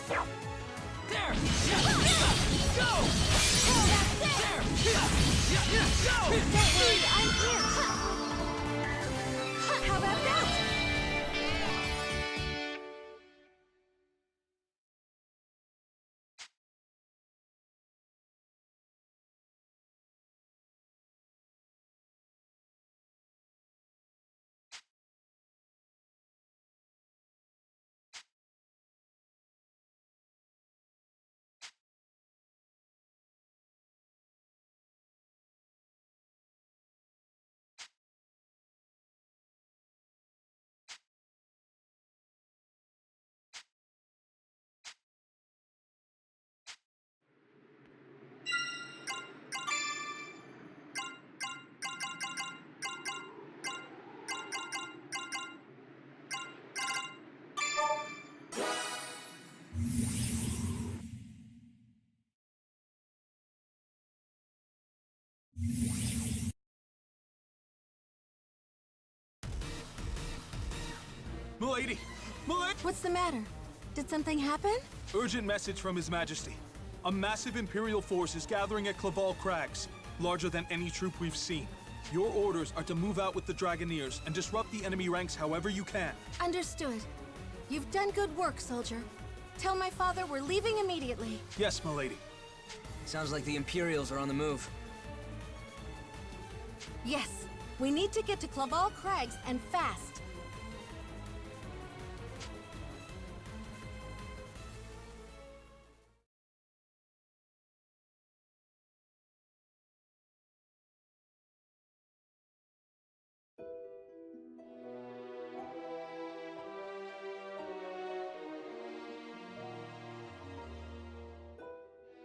There! Go! There! Go! Don't worry, I'm here! How about that? Milady! Milady! What's the matter? Did something happen? Urgent message from His Majesty. A massive Imperial force is gathering at Claval Crags, larger than any troop we've seen. Your orders are to move out with the Dragoneers and disrupt the enemy ranks however you can. Understood. You've done good work, soldier. Tell my father we're leaving immediately. Yes, milady. Sounds like the Imperials are on the move. Yes, we need to get to Claval Crags and fast.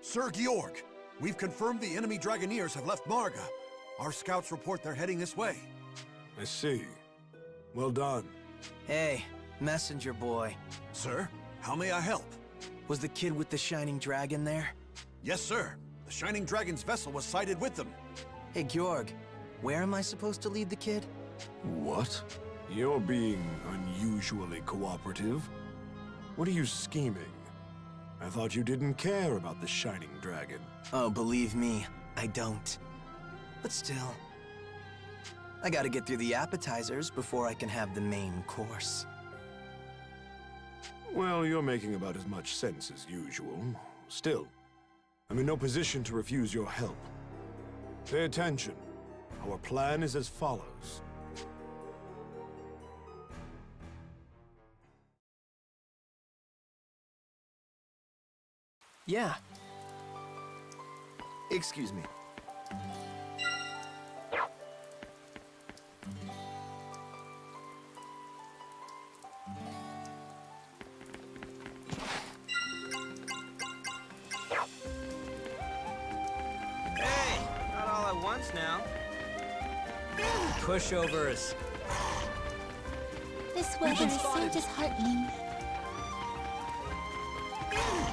Sir Georg, we've confirmed the enemy Dragoneers have left Marga. Our scouts report they're heading this way. I see. Well done. Hey, messenger boy. Sir, how may I help? Was the kid with the shining dragon there? Yes, sir. The Shining Dragon's vessel was sighted with them. Hey, Georg, where am I supposed to lead the kid? What? You're being unusually cooperative. What are you scheming? I thought you didn't care about the Shining Dragon. Oh, believe me, I don't. But still, I gotta get through the appetizers before I can have the main course. Well, you're making about as much sense as usual. Still, I'm in no position to refuse your help. Pay attention. Our plan is as follows. Yeah. Excuse me. Hey, not all at once now. Pushovers. This weather is so disheartening.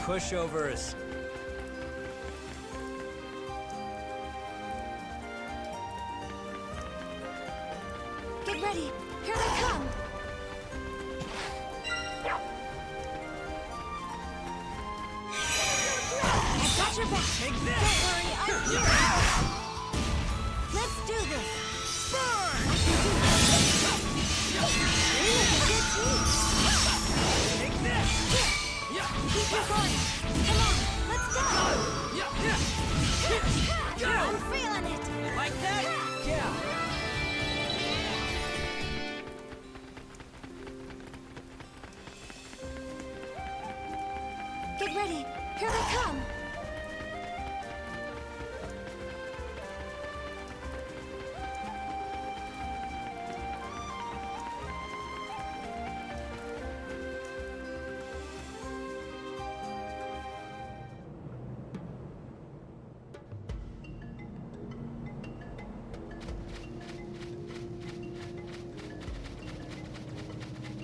Pushovers. Get ready. Here they come. I've got your back. Take this! Don't worry, I'm here. Let's do this. Burn! We look a good team. Take this! Keep your going. Come on, let's go. I'm feeling it. Like that? Yeah. Get ready. Here they come.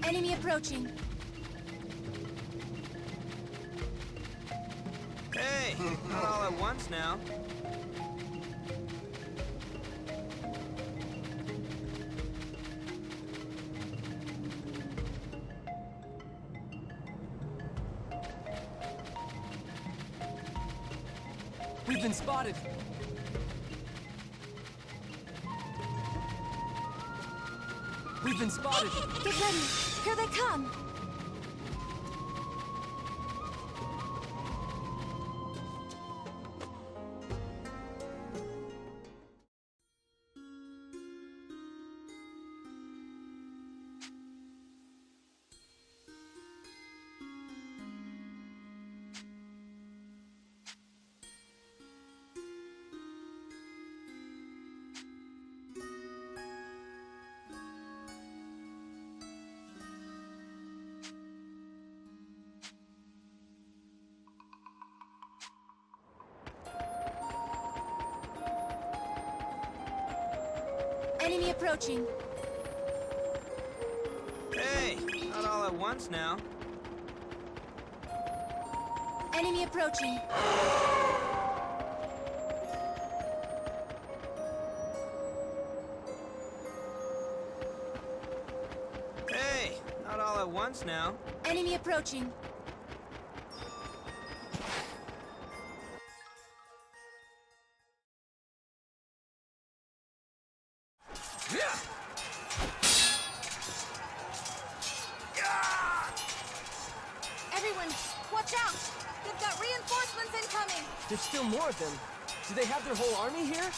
Enemy approaching. Hey, not all at once now. We've been spotted. We've been spotted. Get ready. Here they come. Enemy approaching. Hey, not all at once now. Enemy approaching. Hey, not all at once now. Enemy approaching. Everyone, watch out! They've got reinforcements incoming! There's still more of them. Do they have their whole army here?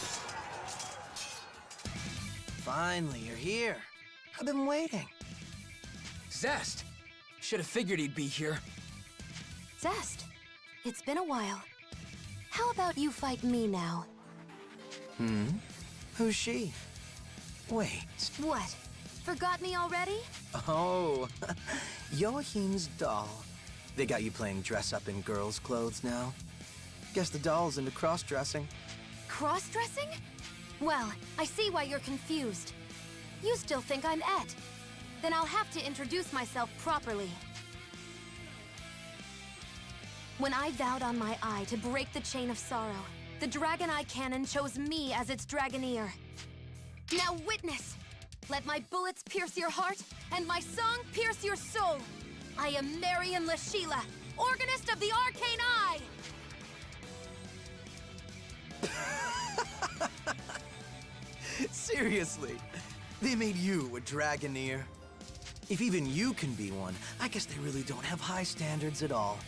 Finally, you're here. I've been waiting. Zest! Should have figured he'd be here. Zest, it's been a while. How about you fight me now? Who's she? Wait. What? Forgot me already? Oh, Joachim's doll. They got you playing dress-up in girls' clothes now? Guess the doll's into cross-dressing. Cross-dressing? Well, I see why you're confused. You still think I'm Et. Then I'll have to introduce myself properly. When I vowed on my eye to break the chain of sorrow, the Dragon Eye Cannon chose me as its Dragoneer. Now witness! Let my bullets pierce your heart, and my song pierce your soul! I am Marion Lashila, Organist of the Arcane Eye! Seriously, they made you a Dragoneer? If even you can be one, I guess they really don't have high standards at all.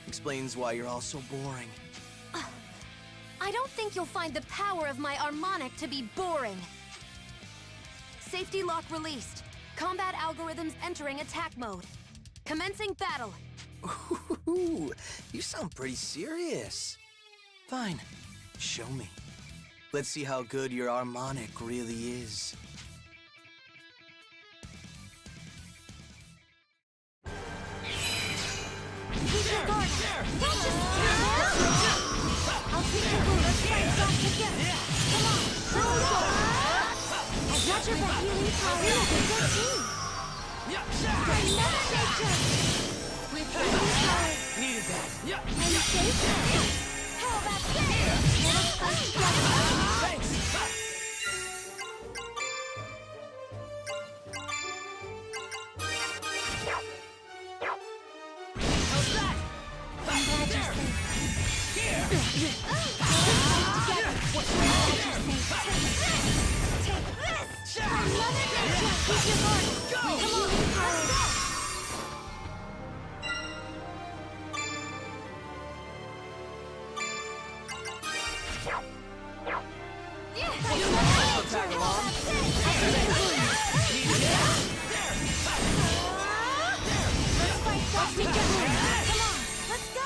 Explains why you're all so boring. I don't think you'll find the power of my harmonic to be boring. Safety lock released. Combat algorithms entering attack mode. Commencing battle. Ooh, you sound pretty serious. Fine, show me. Let's see how good your harmonic really is. Keep your guard. Don't just I'll take your wound. Let's fight back together. Come on, let's go. As much of that healing power as a good team. Another nature. With healing power. Needed that. And safe. How about this? Let us fight together. Thanks! How's that? I'm glad you're safe. Here! Together. What's Take this! Another nature. Keep your guard. Go! With healing power. Tag along. Let's fight back together. Come on, let's go.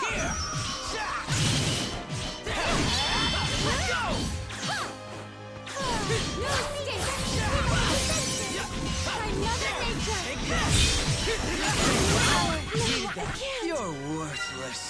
No escape. Another nature. No, I can't. You're worthless.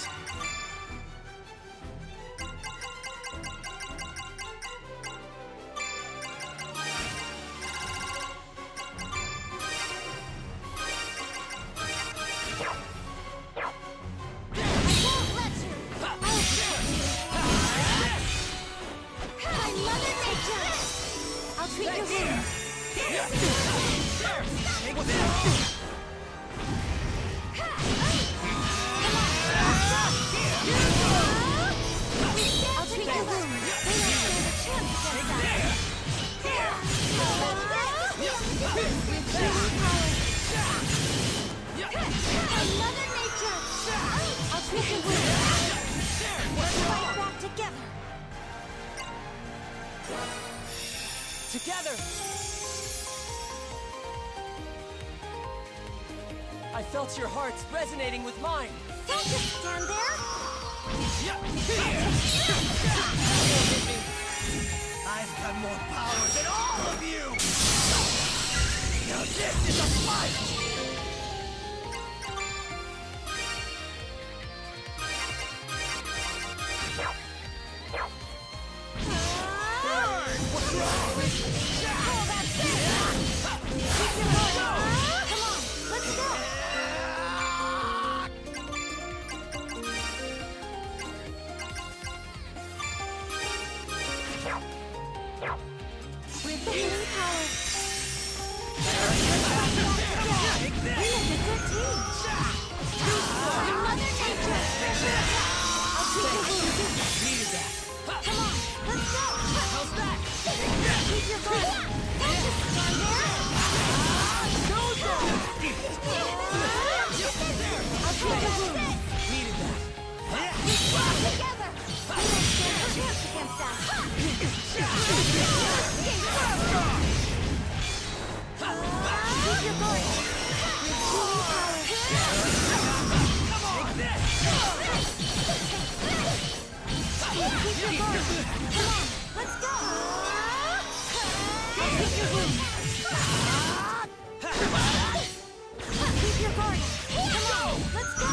Let's fight back together. Together! I felt your hearts resonating with mine. Don't just stand there. I've got more power than all of you! Now this is a fight! What's wrong? Oh, that's it! Keep your heart up. Come on, let's go. With the healing power. We make a good team. Another danger. I'll take the wound. Needed that. Come on, let's go. How's that? Keep your guard. Don't just stand there. I'll take the wound. Needed that. We work together. We don't stand a chance against that. Keep your guard. With healing power. Take this! Keep your guard. Come on, let's go. Keep your wound. Keep your guard. Come on, let's go.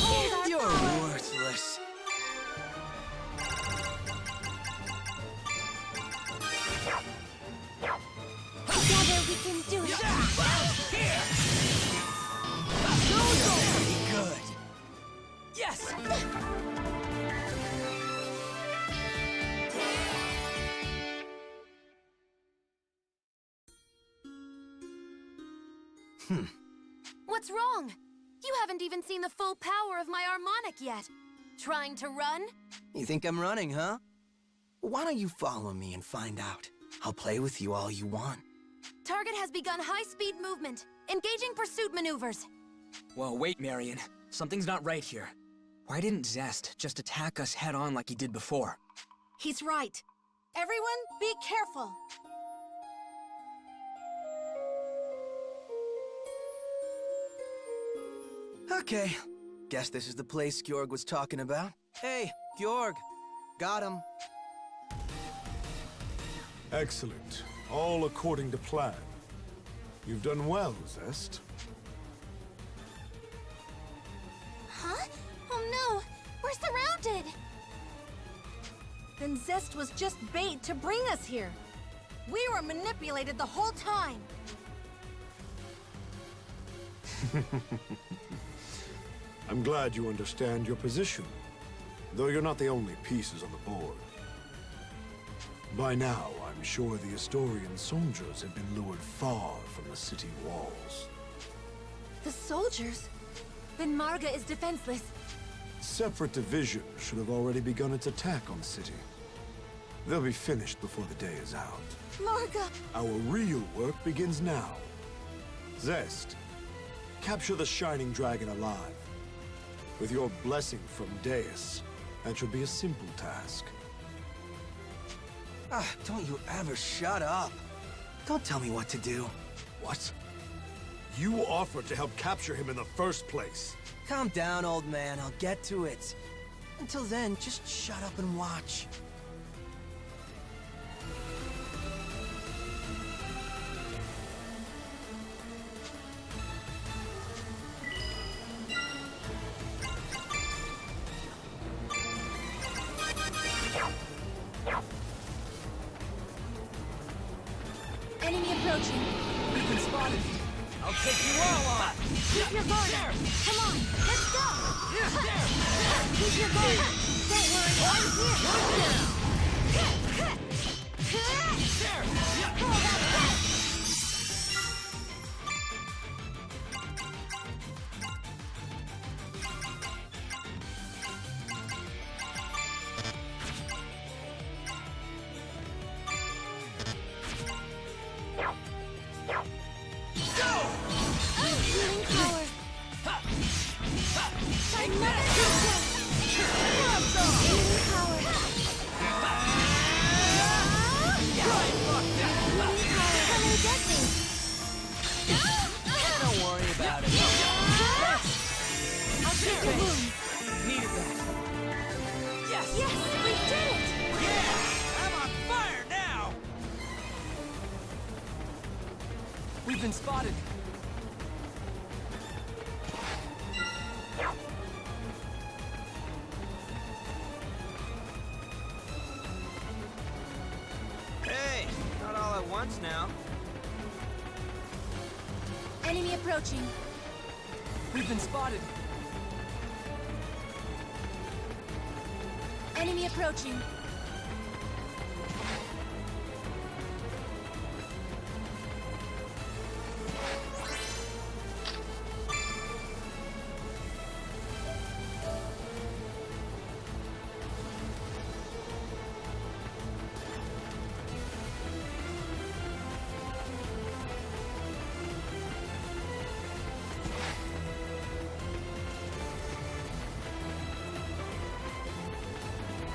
Hold our You're power. worthless. Together we can do it. Pretty good. Yes! What's wrong? You haven't even seen the full power of my harmonic yet. Trying to run? You think I'm running, huh? Why don't you follow me and find out? I'll play with you all you want. Target has begun high-speed movement. Engaging pursuit maneuvers. Well, wait, Marion. Something's not right here. Why didn't Zest just attack us head-on like he did before? He's right. Everyone, be careful. Okay. Guess this is the place Georg was talking about. Hey, Georg. Got him. Excellent. All according to plan. You've done well, Zest. Huh? Oh no! We're surrounded! Then Zest was just bait to bring us here. We were manipulated the whole time. I'm glad you understand your position, though you're not the only pieces on the board. By now, I'm sure the Astorian soldiers have been lured far from the city walls. The soldiers? Then Marga is defenseless. Separate Division should have already begun its attack on the city. They'll be finished before the day is out. Marga! Our real work begins now. Zest, capture the Shining Dragon alive. With your blessing from Deus, that should be a simple task. Don't you ever shut up. Don't tell me what to do. What? You offered to help capture him in the first place. Calm down, old man. I'll get to it. Until then, just shut up and watch. Enemy approaching. We've been spotted. I'll take you all on. Keep your guard up. Come on, let's go. Keep your guard up. Don't worry, I'm here. Pull that back. Healing power. the wounds. Needed that. Yes! Yes, we did it! Yeah! I'm on fire now! We've been spotted. Hey, not all at once now. Enemy approaching. We've been spotted. Enemy approaching.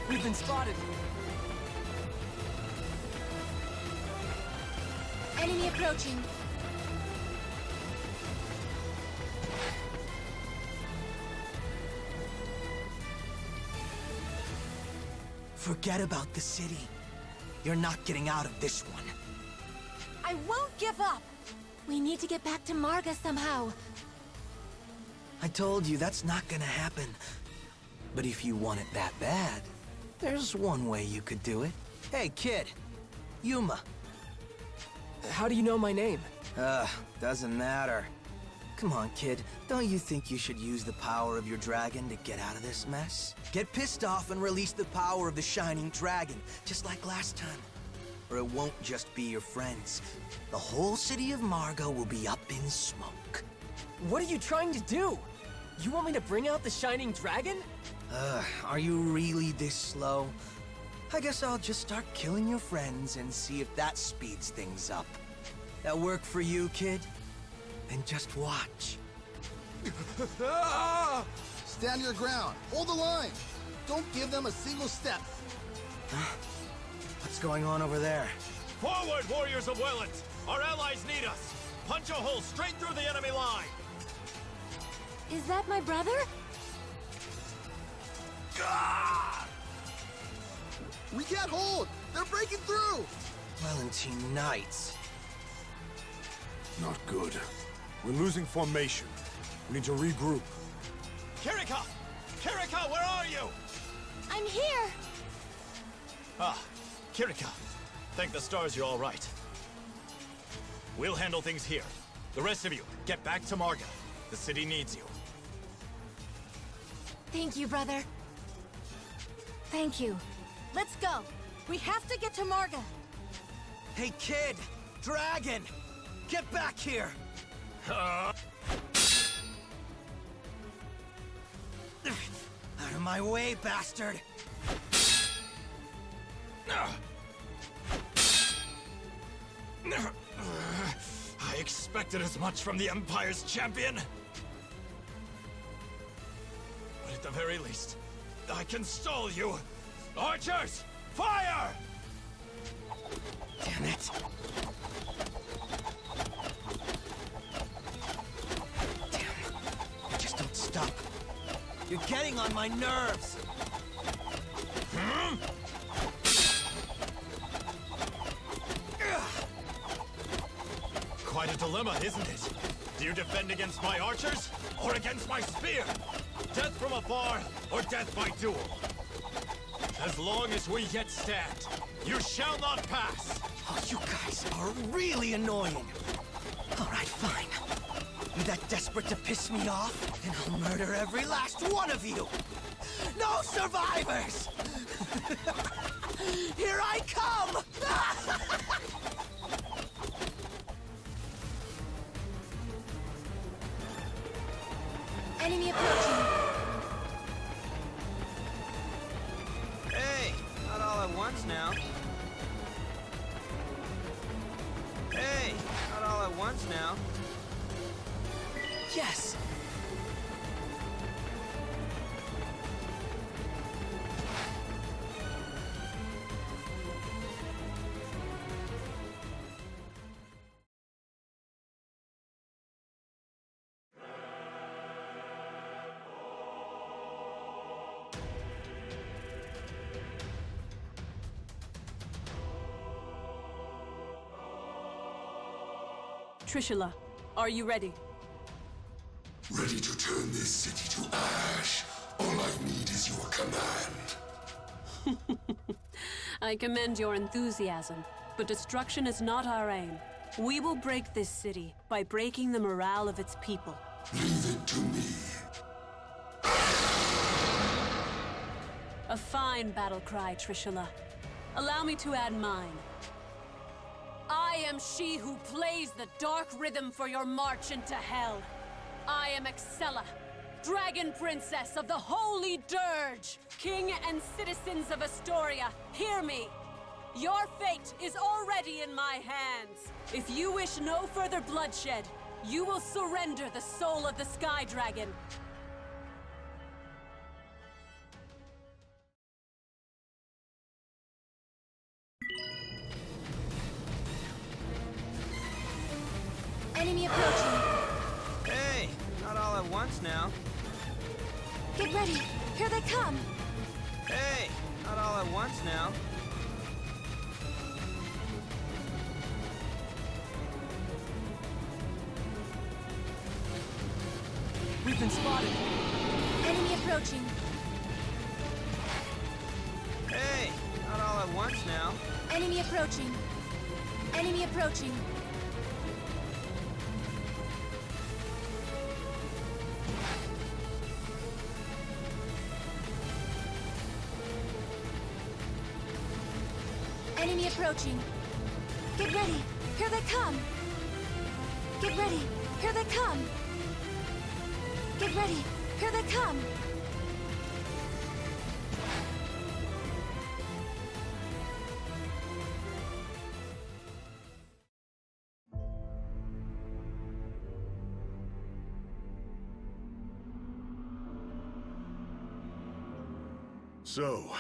We've been spotted. Enemy approaching. Forget about the city. You're not getting out of this one. I won't give up! We need to get back to Marga somehow. I told you that's not gonna happen. But if you want it that bad, there's one way you could do it. Hey, kid. Yuma. How do you know my name? Doesn't matter. Come on, kid. Don't you think you should use the power of your dragon to get out of this mess? Get pissed off and release the power of the Shining Dragon, just like last time. Or it won't just be your friends. The whole city of Marga will be up in smoke. What are you trying to do? You want me to bring out the Shining Dragon? Are you really this slow? I guess I'll just start killing your friends and see if that speeds things up. That work for you, kid? Then just watch. Stand your ground. Hold the line. Don't give them a single step. What's going on over there? Forward, warriors of Welland! Our allies need us! Punch a hole straight through the enemy line! Is that my brother? We can't hold. They're breaking through. Valentine Knights. Not good. We're losing formation. We need to regroup. Kirika! Kirika, where are you? I'm here! Ah, Kirika. Thank the stars you're all right. We'll handle things here. The rest of you, get back to Marga. The city needs you. Thank you, brother. Thank you. Let's go. We have to get to Marga. Hey, kid! Dragon! Get back here! Out of my way, bastard! I expected as much from the Empire's champion. But at the very least, I can stall you. Archers, fire! Damn it. Damn. Just don't stop. You're getting on my nerves. Quite a dilemma, isn't it? Do you defend against my archers, or against my spear? Death from afar, or death by duel? As long as we yet stand, you shall not pass! Oh, you guys are really annoying. All right, fine. You that desperate to piss me off? And I'll murder every last one of you! No survivors! Here I come! Enemy approaching. Hey, not all at once now. Hey, not all at once now. Yes! Trishula, are you ready? Ready to turn this city to ash. All I need is your command. I commend your enthusiasm, but destruction is not our aim. We will break this city by breaking the morale of its people. Leave it to me. A fine battle cry, Trishula. Allow me to add mine. I am she who plays the dark rhythm for your march into hell. I am Excella, Dragon Princess of the Holy Dirge. King and citizens of Astoria, hear me. Your fate is already in my hands. If you wish no further bloodshed, you will surrender the soul of the Sky Dragon. Enemy approaching. Hey, not all at once now. Get ready. Here they come. Hey, not all at once now. We've been spotted. Enemy approaching. Hey, not all at once now. Enemy approaching. Enemy approaching. Enemy approaching. Get ready. Here they come. Get ready. Here they come. Get ready. Here they come. So,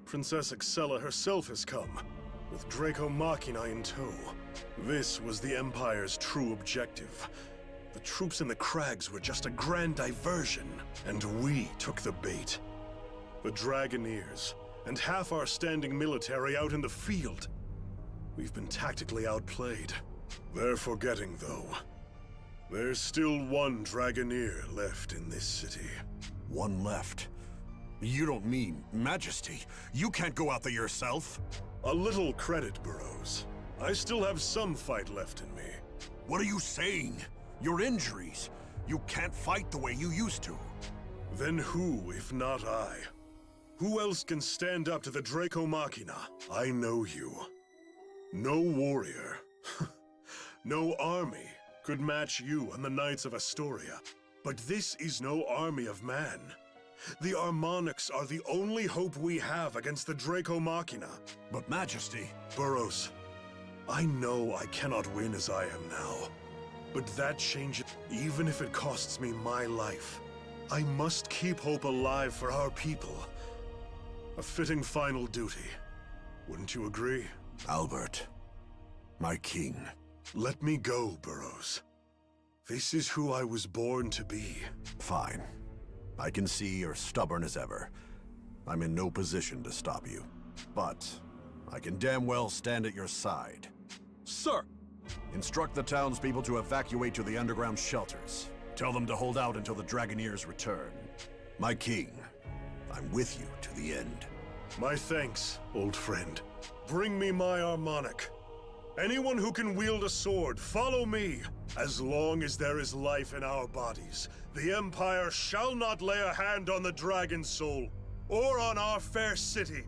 Princess Excella herself has come, with Draco Machina in tow. This was the Empire's true objective. The troops in the crags were just a grand diversion, and we took the bait. The Dragoneers, and half our standing military out in the field. We've been tactically outplayed. They're forgetting, though. There's still one Dragoneer left in this city. One left. You don't mean Majesty. You can't go out there yourself. A little credit, Burrows. I still have some fight left in me. What are you saying? Your injuries. You can't fight the way you used to. Then who, if not I? Who else can stand up to the Draco Machina? I know you. No warrior, no army could match you and the Knights of Astoria. But this is no army of man. The Armonics are the only hope we have against the Draco Machina. But Majesty... Burrows, I know I cannot win as I am now. But that changes, even if it costs me my life. I must keep hope alive for our people. A fitting final duty. Wouldn't you agree? Albert, my king. Let me go, Burrows. This is who I was born to be. Fine. I can see you're stubborn as ever. I'm in no position to stop you. But I can damn well stand at your side. Sir! Instruct the townspeople to evacuate to the underground shelters. Tell them to hold out until the Dragoneers return. My king, I'm with you to the end. My thanks, old friend. Bring me my harmonic. Anyone who can wield a sword, follow me. As long as there is life in our bodies, the Empire shall not lay a hand on the dragon soul, or on our fair city.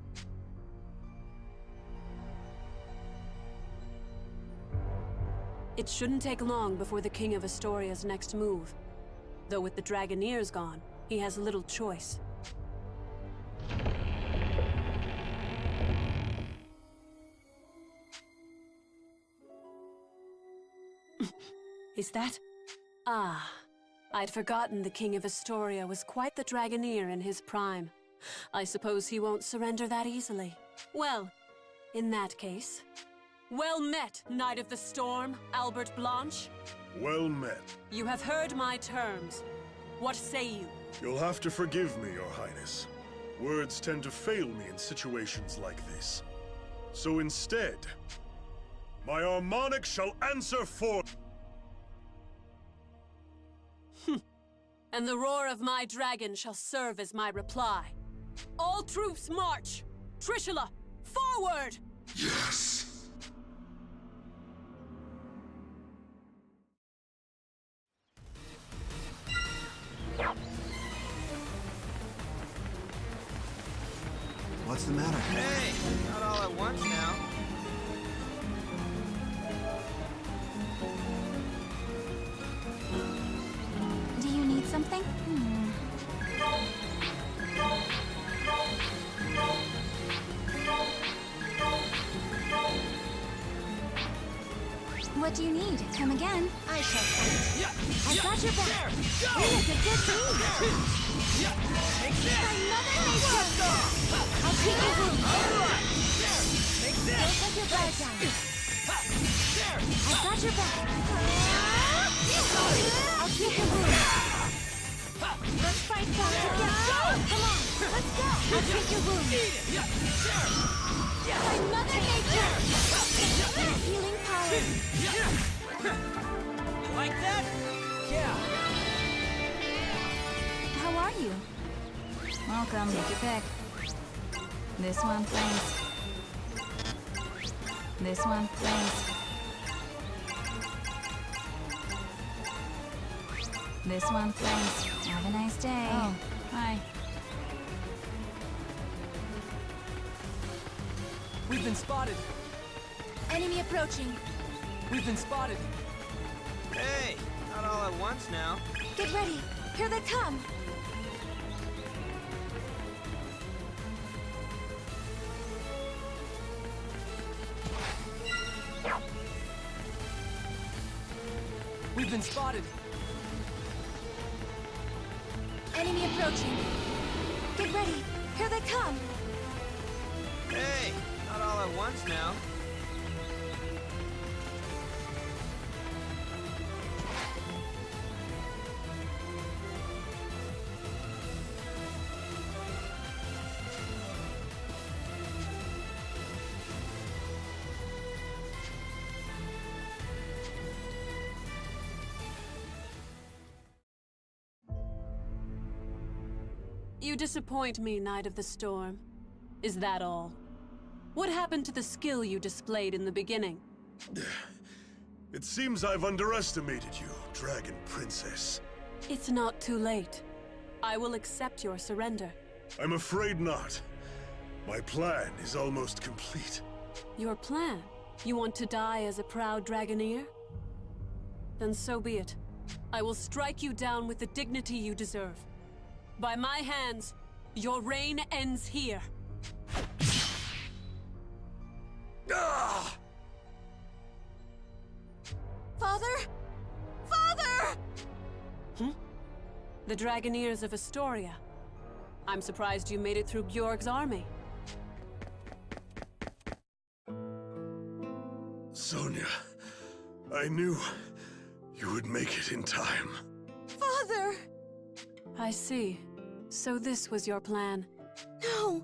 It shouldn't take long before the King of Astoria's next move. Though with the Dragoneers gone, he has little choice. Is that? Ah, I'd forgotten the King of Astoria was quite the Dragoneer in his prime. I suppose he won't surrender that easily. Well, in that case... Well met, Knight of the Storm, Albert Blanche. Well met. You have heard my terms. What say you? You'll have to forgive me, Your Highness. Words tend to fail me in situations like this. So instead, my harmonic shall answer for... And the roar of my dragon shall serve as my reply. All troops march! Trishula, forward! Yes. What's the matter? Hey, not all at once now. Do you need something? What do you need? Come again. I shall fight. I've got your back. We make a good team. Another nature. I'll take your wound. Don't let your guard down. I've got your back. I'll take your wound. Let's fight together. Come on, let's go. I'll take your wound. Another nature. Healing power. You like that? Yeah. How are you? Welcome. Take your pick. This one, thanks. This one, thanks. This one, thanks. Have a nice day. Oh, hi. We've been spotted. Enemy approaching. We've been spotted. Hey, not all at once now. Get ready. Here they come. We've been spotted. Enemy approaching. Get ready. Here they come. Hey, not all at once now. You disappoint me, Knight of the Storm. Is that all? What happened to the skill you displayed in the beginning? It seems I've underestimated you, Dragon Princess. It's not too late. I will accept your surrender. I'm afraid not. My plan is almost complete. Your plan? You want to die as a proud Dragoneer? Then so be it. I will strike you down with the dignity you deserve. By my hands, your reign ends here. Ah! Father? Father! The Dragoneers of Astoria. I'm surprised you made it through Georg's army. Sonia, I knew you would make it in time. Father! I see. So this was your plan. No!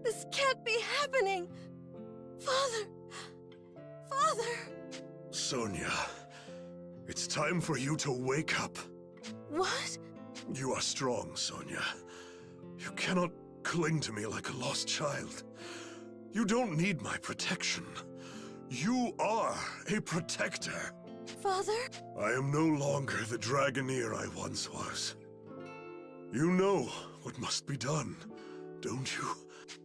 This can't be happening! Father! Father! Sonia, it's time for you to wake up. What? You are strong, Sonia. You cannot cling to me like a lost child. You don't need my protection. You are a protector. Father? I am no longer the Dragoneer I once was. You know what must be done, don't you?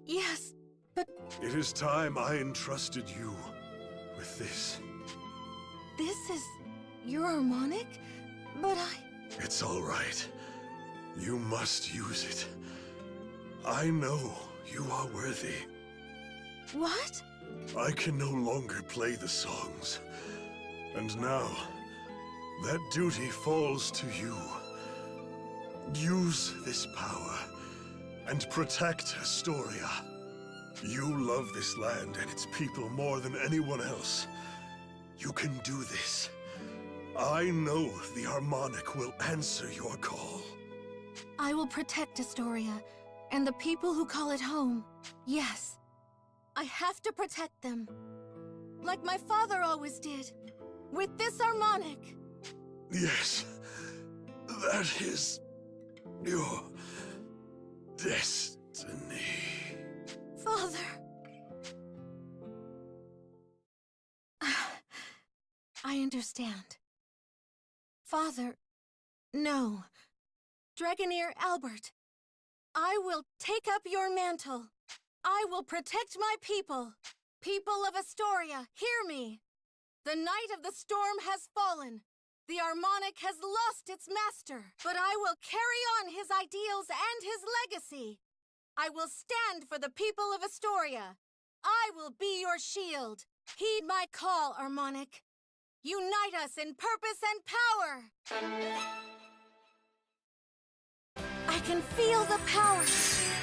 Yes, but It is time I entrusted you with this. this is your harmonic? But It's all right. You must use it. I know you are worthy. What? I can no longer play the songs. And now, that duty falls to you. Use this power and protect Astoria. You love this land and its people more than anyone else. You can do this. I know the harmonic will answer your call. I will protect Astoria and the people who call it home. Yes, I have to protect them. Like my father always did. With this harmonic. Yes, That is your destiny. Father. I understand. Father, no. Dragoneer Albert, I will take up your mantle. I will protect my people. People of Astoria, hear me. The night of the storm has fallen. The Harmonic has lost its master. But I will carry on his ideals and his legacy. I will stand for the people of Astoria. I will be your shield. Heed my call, Harmonic. Unite us in purpose and power! I can feel the power!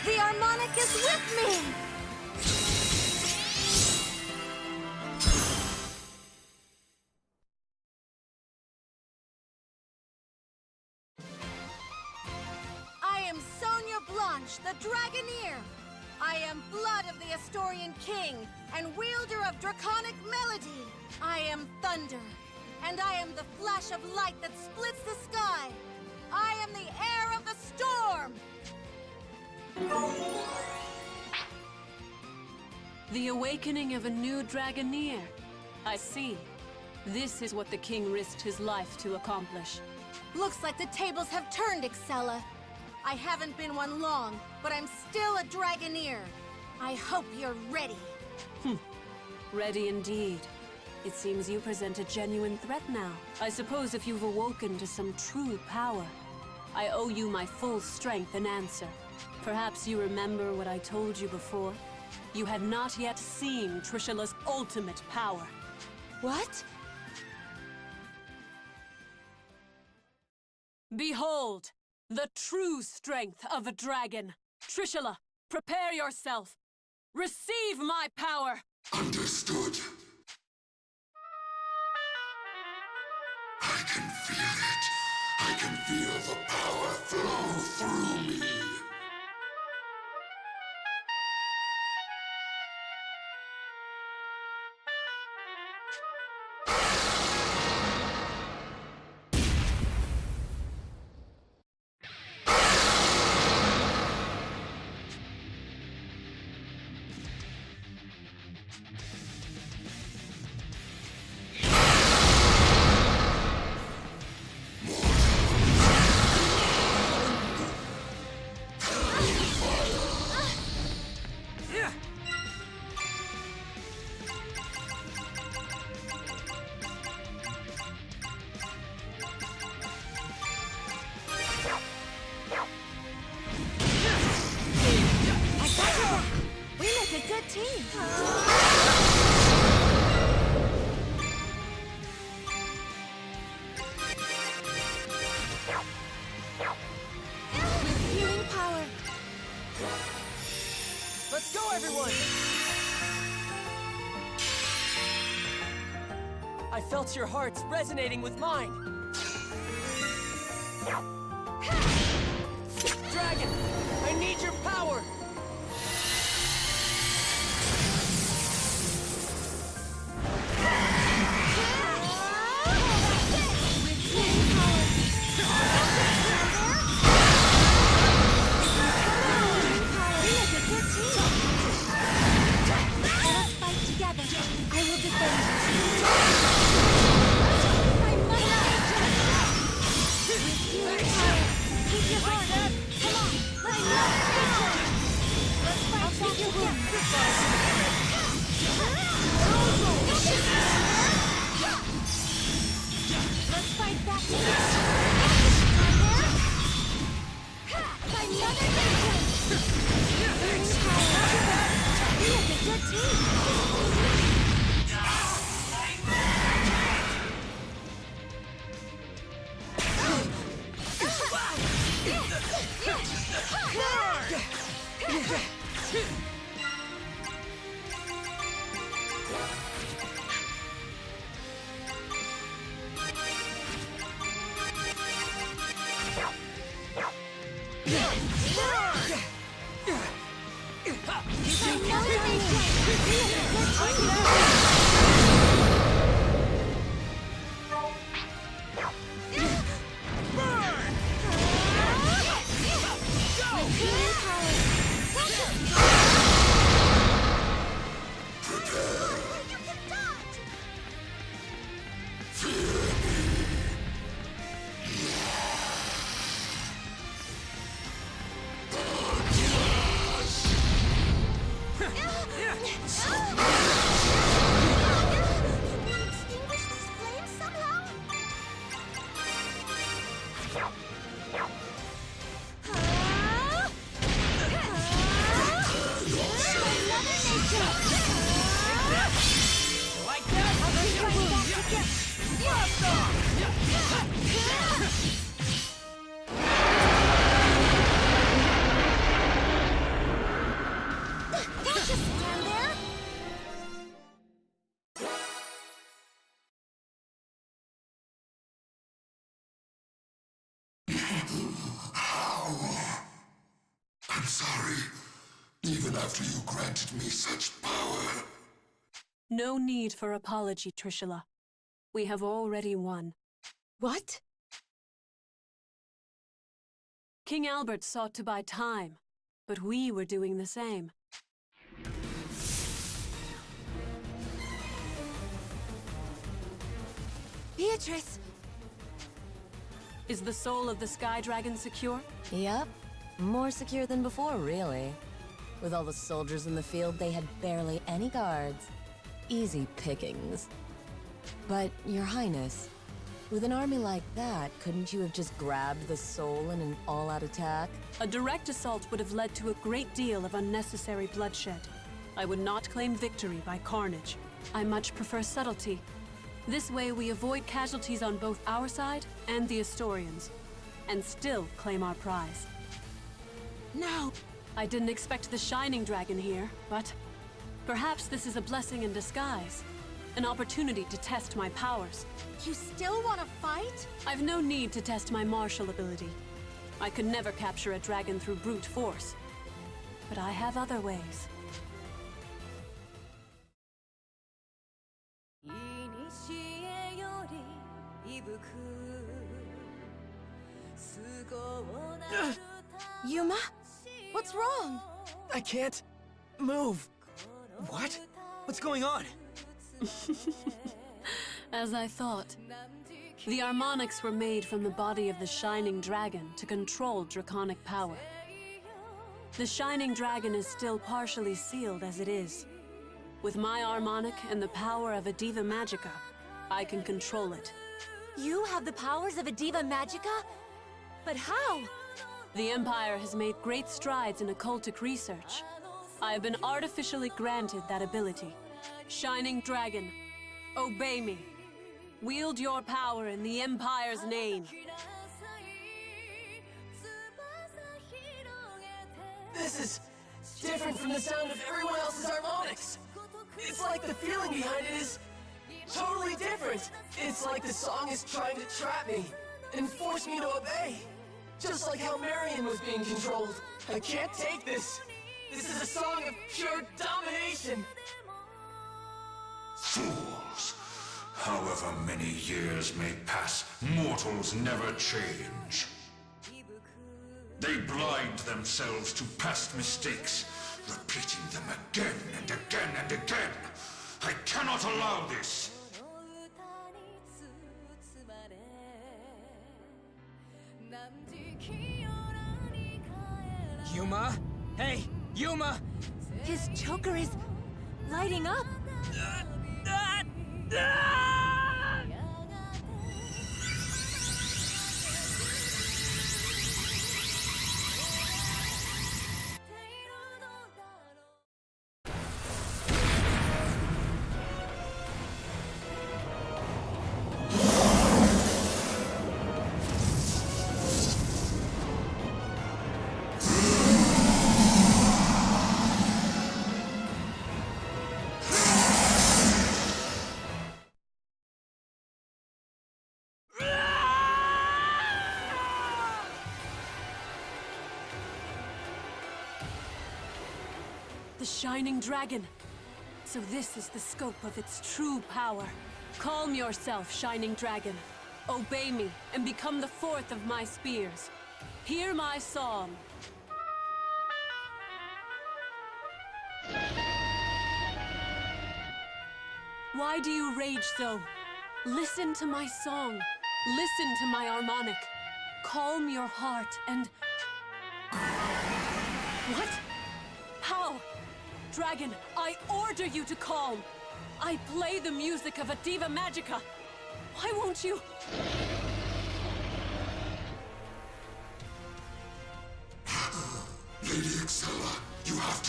The Harmonic is with me! I am Sonia Blanche, the Dragoneer! I am blood of the Astorian King and wielder of draconic melody! I am thunder, and I am the flash of light that splits the sky! I am the heir of the storm! The awakening of a new Dragoneer. I see. This is what the king risked his life to accomplish. Looks like the tables have turned, Excella. I haven't been one long, but I'm still a Dragoneer. I hope you're ready. Ready indeed. It seems you present a genuine threat now. I suppose if you've awoken to some true power, I owe you my full strength and answer. Perhaps you remember what I told you before? You had not yet seen Trishula's ultimate power. What? Behold, the true strength of a dragon. Trishula, prepare yourself. Receive my power! Understood. I can feel it. I can feel the power flow through me. Let's go, everyone! I felt your hearts resonating with mine. Dragon, I need your power! Like that? Don't just stand there! I'm sorry. Even after you granted me such power. No need for apology, Trishula. We have already won. What? King Albert sought to buy time, but we were doing the same. Beatrice! Is the soul of the Sky Dragon secure? Yep. More secure than before, really. With all the soldiers in the field, they had barely any guards. Easy pickings. But, Your Highness, with an army like that, couldn't you have just grabbed the soul in an all-out attack? A direct assault would have led to a great deal of unnecessary bloodshed. I would not claim victory by carnage. I much prefer subtlety. This way we avoid casualties on both our side and the Astorians, and still claim our prize. No! I didn't expect the Shining Dragon here, but perhaps this is a blessing in disguise. An opportunity to test my powers. You still want to fight? I've no need to test my martial ability. I could never capture a dragon through brute force. But I have other ways. Yuma? What's wrong? I can't move. What? What's going on? As I thought. The harmonics were made from the body of the Shining Dragon to control draconic power. The Shining Dragon is still partially sealed as it is. With my harmonic and the power of a Diva Magica, I can control it. You have the powers of a Diva Magica? But how? The Empire has made great strides in occultic research. I have been artificially granted that ability. Shining Dragon, obey me. Wield your power in the Empire's name. This is different from the sound of everyone else's harmonics. It's like the feeling behind it is totally different. It's like the song is trying to trap me and force me to obey. Just like how Marion was being controlled. I can't take this. This is a song of pure domination. Fools! However many years may pass, mortals never change. They blind themselves to past mistakes, repeating them again and again and again. I cannot allow this! Yuma? Hey, Yuma! His choker is lighting up. The Shining Dragon. So this is the scope of its true power. Calm yourself, Shining Dragon. Obey me and become the fourth of my spears. Hear my song. Why do you rage so? Listen to my song. Listen to my harmonic. Calm your heart and... What? How? Dragon, I order you to calm. I play the music of a Diva Magica. Why won't you?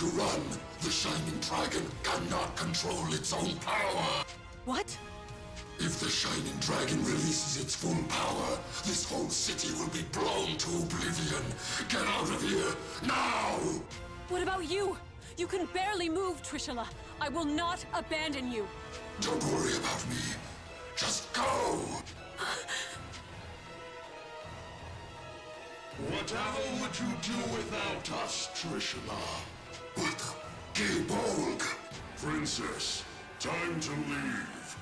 to run. The Shining Dragon cannot control its own power. What? If the Shining Dragon releases its full power, this whole city will be blown to oblivion. Get out of here, now! What about you? You can barely move, Trishula. I will not abandon you. Don't worry about me. Just go! What the hell would you do without us, Trishula? What? Gaybolg! Princess, time to leave.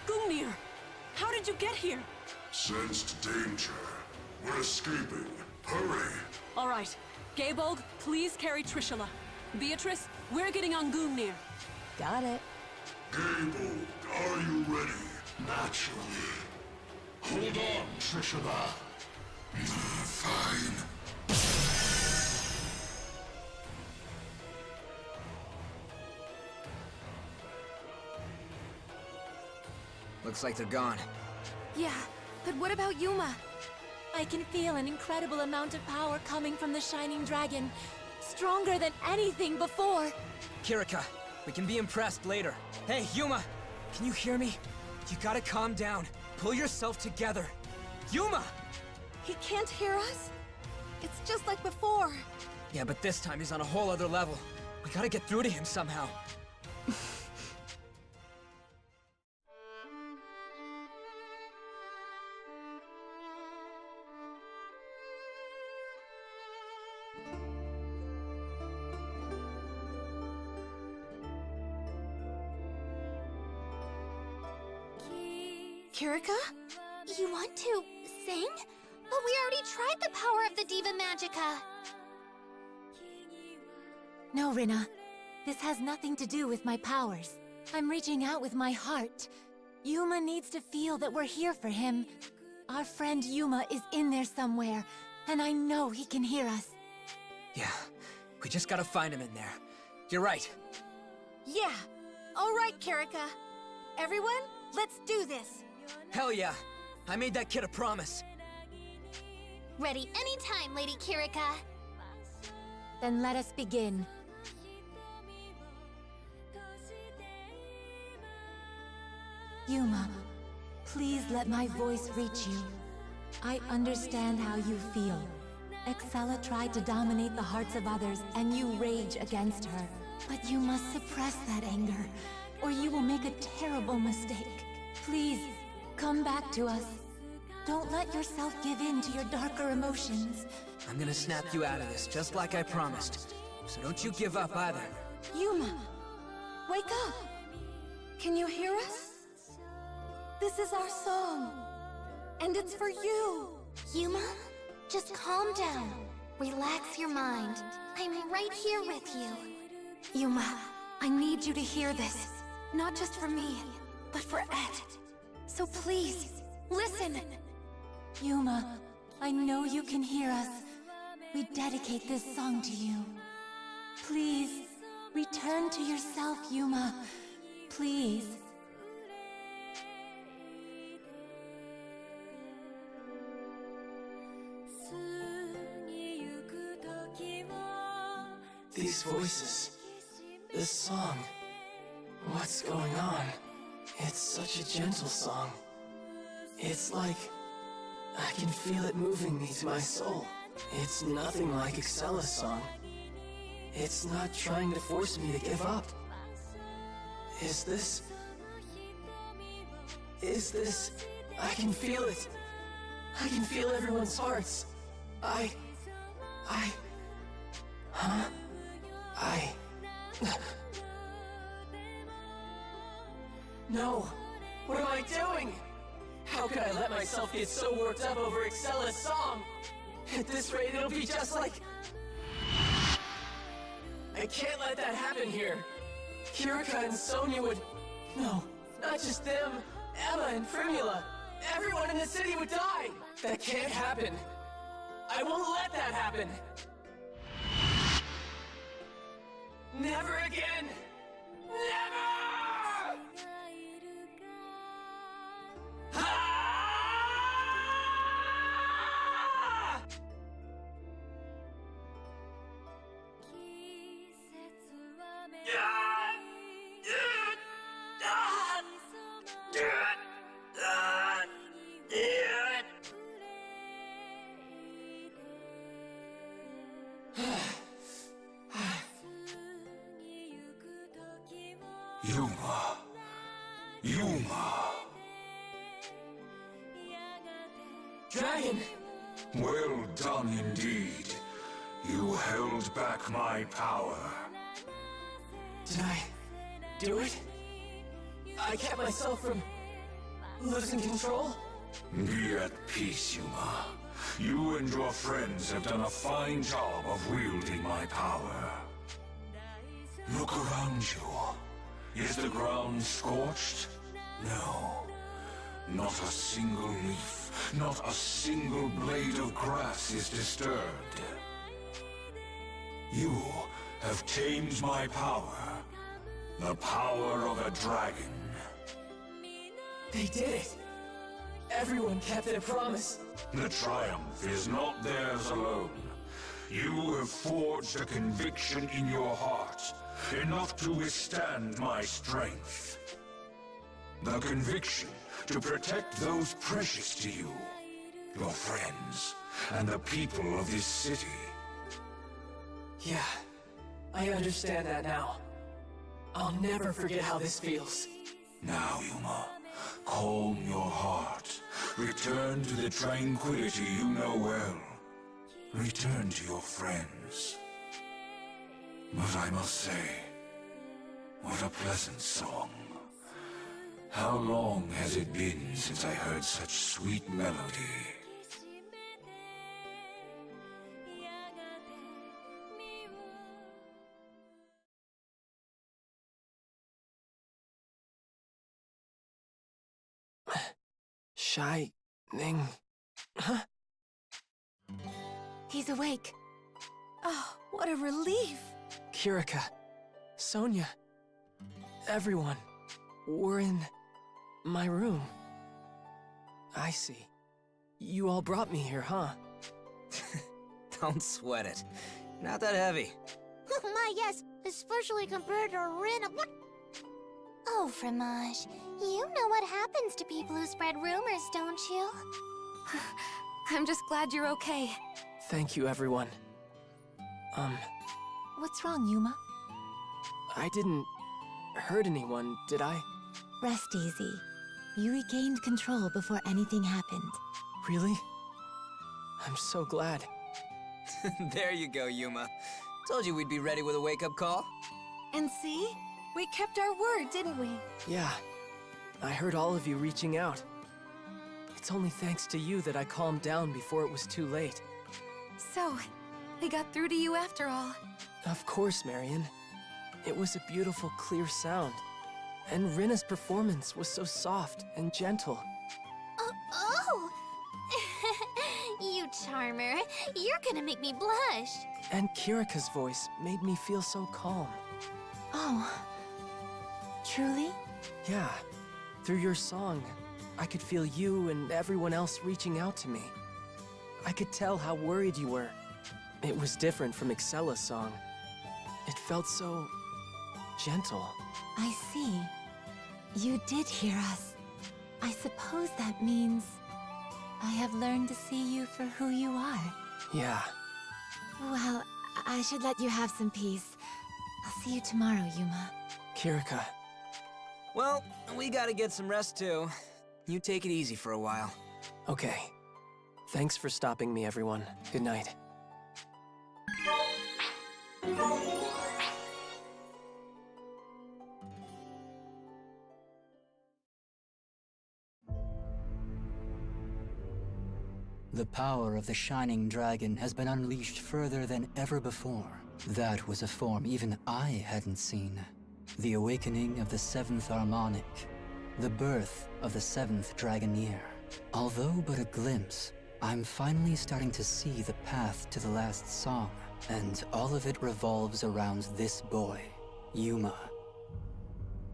Gungnir, how did you get here? Sensed danger. We're escaping. Hurry! All right. Gaybolg, please carry Trishula. Beatrice, we're getting on Gungnir. Got it. Gaybolg, are you ready? Naturally. Hold on, Trishula. Fine. Looks like they're gone. Yeah, but what about Yuma? I can feel an incredible amount of power coming from the Shining Dragon. Stronger than anything before. Kirika, we can be impressed later. Hey, Yuma! Can you hear me? You gotta calm down. Pull yourself together. Yuma! He can't hear us? It's just like before. Yeah, but this time he's on a whole other level. We gotta get through to him somehow. Kirika? You want to sing? But we already tried the power of the Diva Magica. No, Rina. This has nothing to do with my powers. I'm reaching out with my heart. Yuma needs to feel that we're here for him. Our friend Yuma is in there somewhere, and I know he can hear us. Yeah, we just gotta find him in there. You're right. Yeah. All right, Kirika. Everyone, let's do this. Hell yeah! I made that kid a promise. Ready anytime, Lady Kirika. Then let us begin. Yuma, please let my voice reach you. I understand how you feel. Excella tried to dominate the hearts of others, and you rage against her. But you must suppress that anger, or you will make a terrible mistake. Please, come back to us. Don't let yourself give in to your darker emotions. I'm gonna snap you out of this, just like I promised. So don't you give up either. Yuma, wake up! Can you hear us? This is our song, and it's for you. Yuma, just calm down. Relax your mind. I'm right here with you. Yuma, I need you to hear this. Not just for me, but for Ed. So please, listen. Yuma, I know you can hear us. We dedicate this song to you. Please, return to yourself, Yuma. Please. These voices, this song, what's going on? It's such a gentle song. It's like I can feel it moving me to my soul. It's nothing like Excella's song. It's not trying to force me to give up. Is this... I can feel it. I can feel everyone's hearts. No! What am I doing? How could I let myself get so worked up over Excella's song? At this rate, it'll be just like... I can't let that happen here. Kirika and Sonia would... No, not just them. Emma and Primula. Everyone in the city would die. That can't happen. I won't let that happen. Never again! Never! Ah! Yuma. Yuma. Dragon! Well done indeed. You held back my power. Did I do it? I kept myself from losing control? Be at peace, Yuma. You and your friends have done a fine job of wielding my power. Look around you. Is the ground scorched? No. Not a single leaf, not a single blade of grass is disturbed. You have tamed my power. The power of a dragon. They did it! Everyone kept their promise. The triumph is not theirs alone. You have forged a conviction in your heart, enough to withstand my strength. The conviction to protect those precious to you, your friends, and the people of this city. Yeah, I understand that now. I'll never forget how this feels. Now, Yuma, calm your heart. Return to the tranquility you know well. Return to your friends. But I must say, what a pleasant song. How long has it been since I heard such sweet melody? Shining. Huh? He's awake. Oh, what a relief! Kirika, Sonia, everyone, were in my room. I see. You all brought me here, huh? Don't sweat it. Not that heavy. My, yes, especially compared to Rin. What? Oh, Fromage, you know what happens to people who spread rumors, don't you? I'm just glad you're okay. Thank you, everyone. What's wrong, Yuma? I didn't hurt anyone, did I? Rest easy. You regained control before anything happened. Really? I'm so glad. There you go, Yuma. Told you we'd be ready with a wake-up call. And see? We kept our word, didn't we? Yeah. I heard all of you reaching out. It's only thanks to you that I calmed down before it was too late. So, we got through to you after all. Of course, Marion. It was a beautiful, clear sound. And Rinna's performance was so soft and gentle. Oh! You charmer. You're gonna make me blush. And Kirika's voice made me feel so calm. Oh. Truly? Yeah. Through your song, I could feel you and everyone else reaching out to me. I could tell how worried you were. It was different from Excella's song. It felt so gentle. I see. You did hear us. I suppose that means I have learned to see you for who you are. Yeah. Well, I should let you have some peace. I'll see you tomorrow, Yuma. Kirika. Well, we gotta get some rest too. You take it easy for a while. Okay. Thanks for stopping me, everyone. Good night. The power of the Shining Dragon has been unleashed further than ever before. That was a form even I hadn't seen. The awakening of the 7th Harmonic. The birth of the 7th Dragoneer. Although but a glimpse, I'm finally starting to see the path to the last song. And all of it revolves around this boy, Yuma.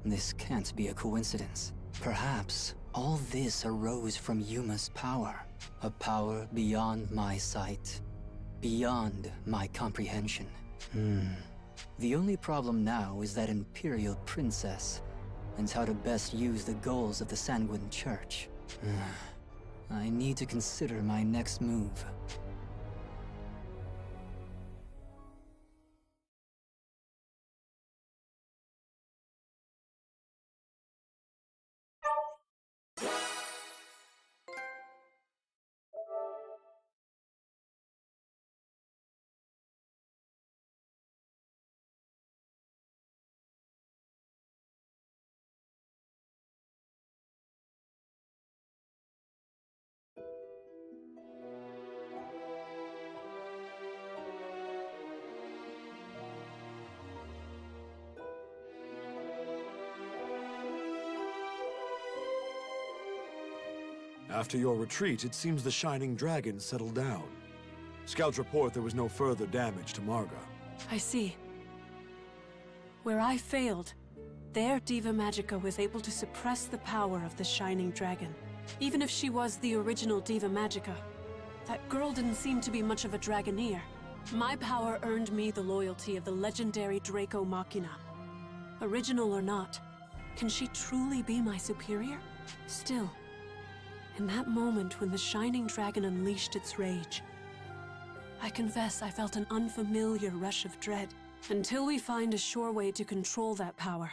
This can't be a coincidence. Perhaps all this arose from Yuma's power. A power beyond my sight. Beyond my comprehension. The only problem now is that Imperial Princess, and how to best use the goals of the Sanguine Church. I need to consider my next move. After your retreat, it seems the Shining Dragon settled down. Scouts report there was no further damage to Marga. I see. Where I failed, their Diva Magica was able to suppress the power of the Shining Dragon. Even if she was the original Diva Magica, that girl didn't seem to be much of a Dragoneer. My power earned me the loyalty of the legendary Draco Machina. Original or not, can she truly be my superior? Still, in that moment when the Shining Dragon unleashed its rage, I confess I felt an unfamiliar rush of dread. Until we find a sure way to control that power,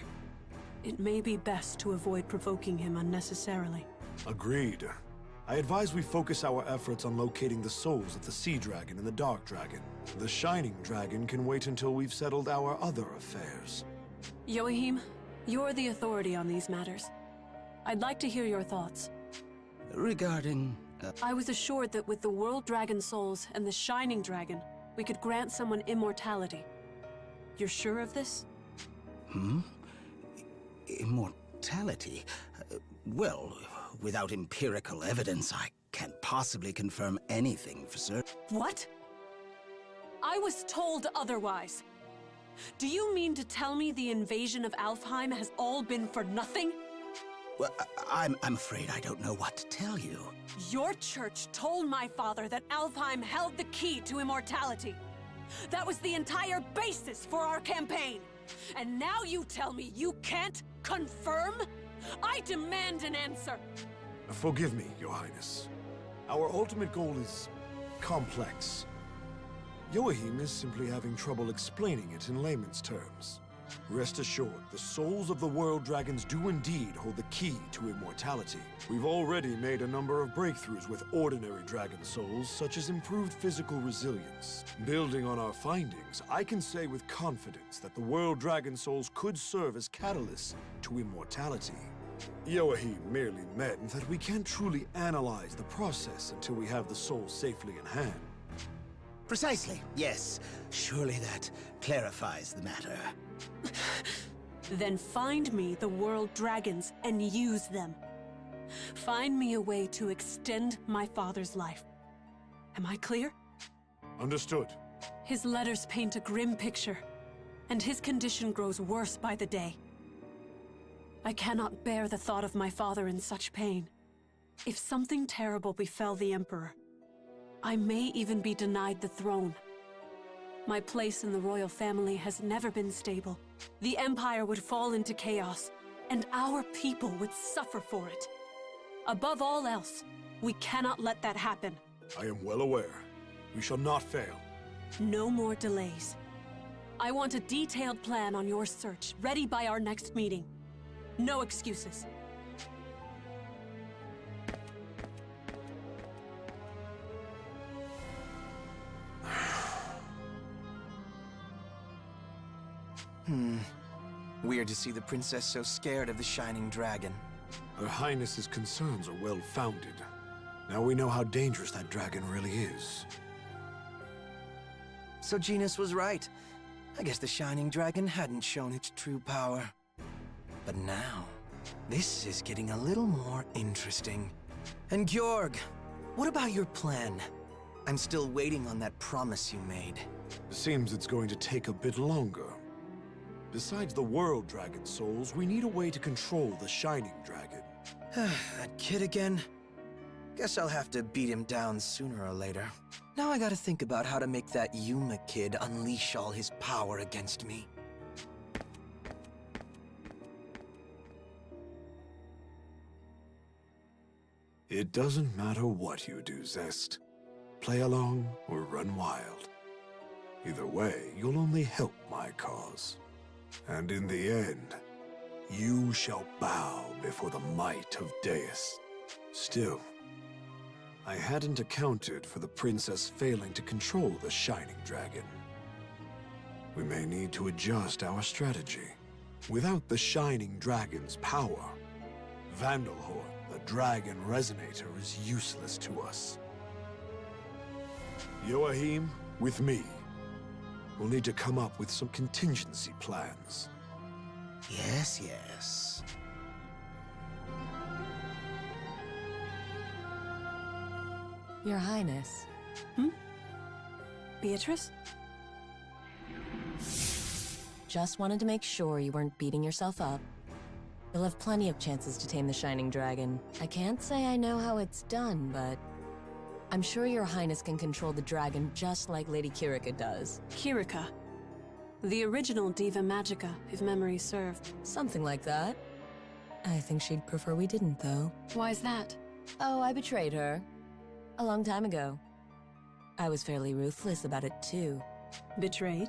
it may be best to avoid provoking him unnecessarily. Agreed. I advise we focus our efforts on locating the souls of the Sea Dragon and the Dark Dragon. The Shining Dragon can wait until we've settled our other affairs. Joachim, you're the authority on these matters. I'd like to hear your thoughts. Regarding... I was assured that with the World Dragon souls and the Shining Dragon, we could grant someone immortality. You're sure of this? Immortality? Well, without empirical evidence, I can't possibly confirm anything for certain. What? I was told otherwise. Do you mean to tell me the invasion of Alfheim has all been for nothing? Well, I'm afraid I don't know what to tell you. Your church told my father that Alfheim held the key to immortality. That was the entire basis for our campaign. And now you tell me you can't confirm? I demand an answer. Forgive me, Your Highness. Our ultimate goal is complex. Joachim is simply having trouble explaining it in layman's terms. Rest assured, the souls of the World Dragons do indeed hold the key to immortality. We've already made a number of breakthroughs with ordinary dragon souls, such as improved physical resilience. Building on our findings, I can say with confidence that the World Dragon souls could serve as catalysts to immortality. Joachim merely meant that we can't truly analyze the process until we have the soul safely in hand. Precisely, yes. Surely that clarifies the matter. Then find me the World Dragons and use them. Find me a way to extend my father's life. Am I clear? Understood. His letters paint a grim picture, and his condition grows worse by the day. I cannot bear the thought of my father in such pain. If something terrible befell the Emperor, I may even be denied the throne. My place in the royal family has never been stable. The Empire would fall into chaos, and our people would suffer for it. Above all else, we cannot let that happen. I am well aware. We shall not fail. No more delays. I want a detailed plan on your search, ready by our next meeting. No excuses. Weird to see the princess so scared of the Shining Dragon. Her Highness's concerns are well-founded. Now we know how dangerous that dragon really is. So Genus was right. I guess the Shining Dragon hadn't shown its true power. But now, this is getting a little more interesting. And Georg, what about your plan? I'm still waiting on that promise you made. Seems it's going to take a bit longer. Besides the World Dragon souls, we need a way to control the Shining Dragon. That kid again? Guess I'll have to beat him down sooner or later. Now I gotta think about how to make that Yuma kid unleash all his power against me. It doesn't matter what you do, Zest. Play along or run wild. Either way, you'll only help my cause. And in the end, you shall bow before the might of Deus. Still, I hadn't accounted for the princess failing to control the Shining Dragon. We may need to adjust our strategy. Without the Shining Dragon's power, Vandalhorn, the Dragon Resonator, is useless to us. Joachim, with me. We'll need to come up with some contingency plans. Yes, yes. Your Highness. Beatrice? Just wanted to make sure you weren't beating yourself up. You'll have plenty of chances to tame the Shining Dragon. I can't say I know how it's done, but I'm sure Your Highness can control the dragon just like Lady Kirika does. Kirika? The original Diva Magica, if memory served. Something like that. I think she'd prefer we didn't, though. Why's that? Oh, I betrayed her. A long time ago. I was fairly ruthless about it, too. Betrayed?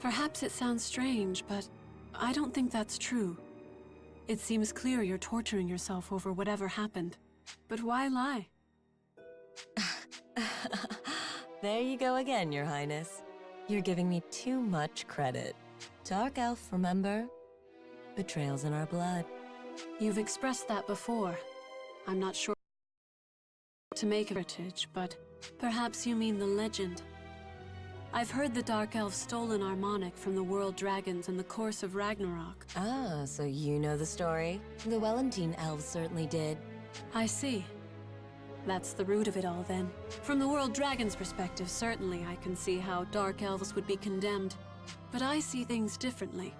Perhaps it sounds strange, but I don't think that's true. It seems clear you're torturing yourself over whatever happened. But why lie? There you go again, Your Highness. You're giving me too much credit. Dark Elf, remember? Betrayal's in our blood. You've expressed that before. I'm not sure to make heritage, but perhaps you mean the legend. I've heard the Dark Elves stole an harmonic from the World Dragons in the course of Ragnarok. Ah, so you know the story? The Wellentine Elves certainly did. I see. That's the root of it all, then. From the World Dragon's perspective, certainly I can see how Dark Elves would be condemned. But I see things differently.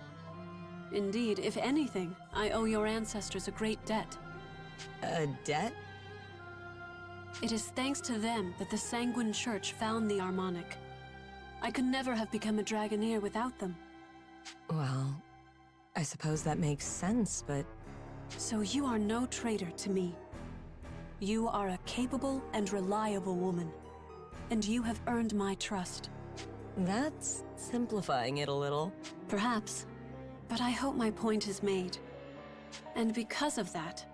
Indeed, if anything, I owe your ancestors a great debt. A debt? It is thanks to them that the Sanguine Church found the harmonic. I could never have become a Dragoneer without them. Well, I suppose that makes sense, but... So you are no traitor to me. You are a capable and reliable woman, and you have earned my trust. That's simplifying it a little. Perhaps, but I hope my point is made. And because of that,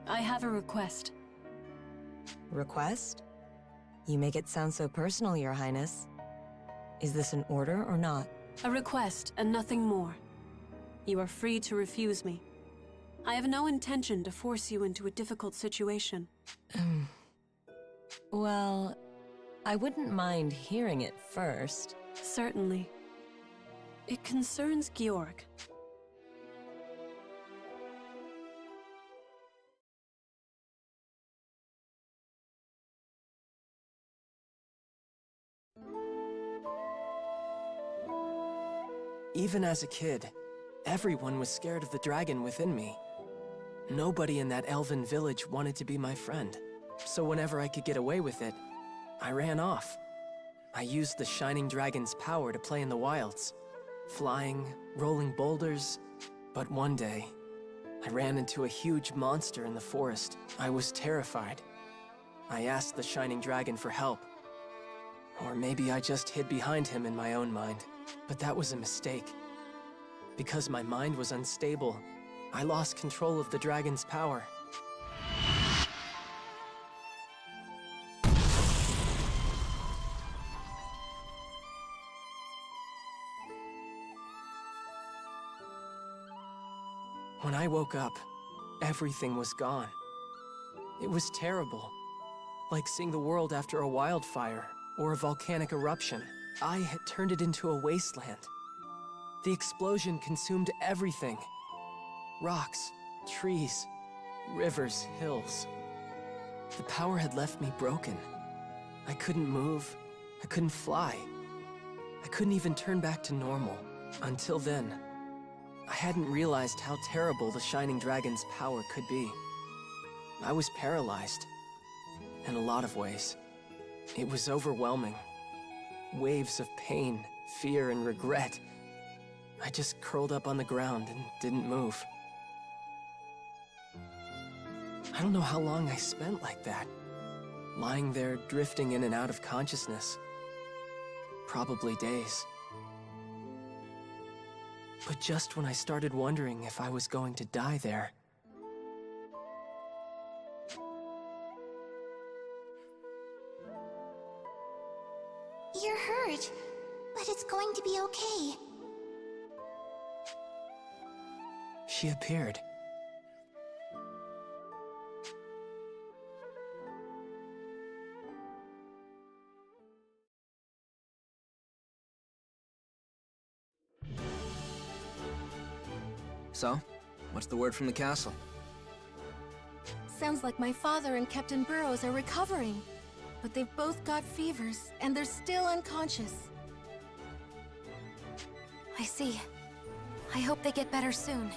I have a request. Request? You make it sound so personal, Your Highness. Is this an order or not? A request and nothing more. You are free to refuse me. I have no intention to force you into a difficult situation. Well, I wouldn't mind hearing it first. Certainly. It concerns Georg. Even as a kid, everyone was scared of the dragon within me. Nobody in that elven village wanted to be my friend, so whenever I could get away with it, I ran off. I used the Shining Dragon's power to play in the wilds, flying, rolling boulders, but one day, I ran into a huge monster in the forest. I was terrified. I asked the Shining Dragon for help. Or maybe I just hid behind him in my own mind. But that was a mistake. Because my mind was unstable, I lost control of the dragon's power. When I woke up, everything was gone. It was terrible. Like seeing the world after a wildfire or a volcanic eruption. I had turned it into a wasteland. The explosion consumed everything. Rocks, trees, rivers, hills. The power had left me broken. I couldn't move. I couldn't fly. I couldn't even turn back to normal. Until then, I hadn't realized how terrible the Shining Dragon's power could be. I was paralyzed. In a lot of ways. It was overwhelming. Waves of pain, fear, and regret. I just curled up on the ground and didn't move. I don't know how long I spent like that. Lying there, drifting in and out of consciousness. Probably days. But just when I started wondering if I was going to die there, You're hurt, but it's going to be okay. she appeared. So, what's the word from the castle? Sounds like my father and Captain Burrows are recovering. but they've both got fevers, and they're still unconscious. I see. I hope they get better soon.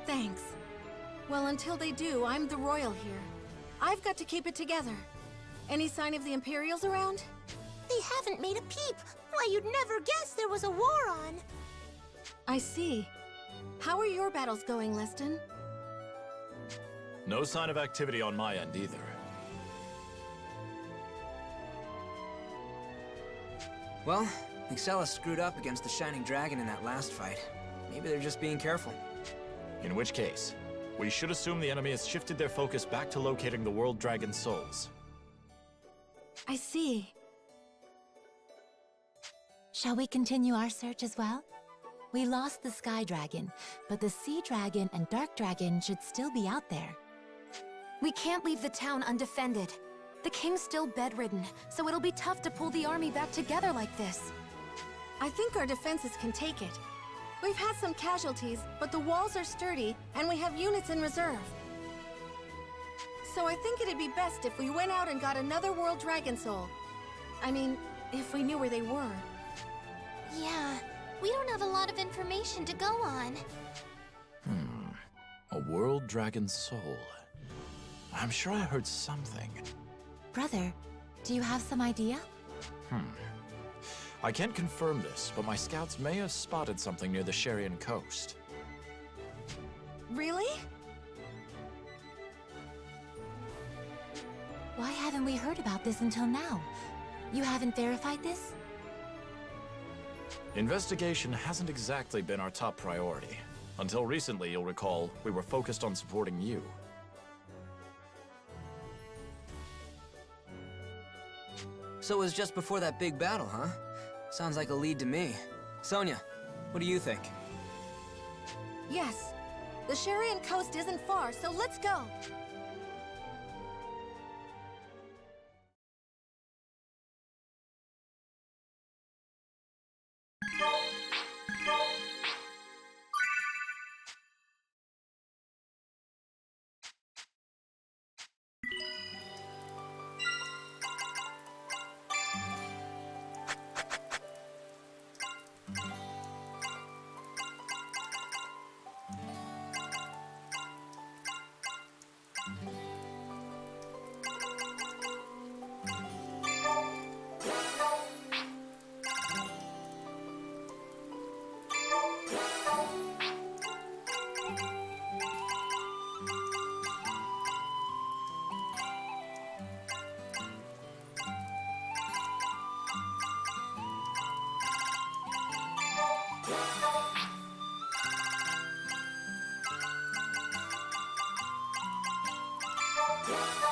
Thanks. Well, until they do, I'm the royal here. I've got to keep it together. Any sign of the Imperials around? They haven't made a peep. Why, you'd never guess there was a war on. I see. How are your battles going, Liston? No sign of activity on my end either. Well, Excella screwed up against the Shining Dragon in that last fight. Maybe they're just being careful. In which case, we should assume the enemy has shifted their focus back to locating the World Dragon souls. I see. Shall we continue our search as well? We lost the Sky Dragon, but the Sea Dragon and Dark Dragon should still be out there. We can't leave the town undefended. The king's still bedridden, so it'll be tough to pull the army back together like this. I think our defenses can take it. We've had some casualties, but the walls are sturdy, and we have units in reserve. So I think it'd be best if we went out and got another World Dragon Soul. I mean, if we knew where they were. Yeah, we don't have a lot of information to go on. A World Dragon soul. I'm sure I heard something. Brother, do you have some idea? I can't confirm this, but my scouts may have spotted something near the Sharian coast. Really? Why haven't we heard about this until now? You haven't verified this? Investigation hasn't exactly been our top priority. Until recently, you'll recall, we were focused on supporting you. So it was just before that big battle, huh? Sounds like a lead to me. Sonia, what do you think? Yes. The Sharian coast isn't far, so let's go! Yeah.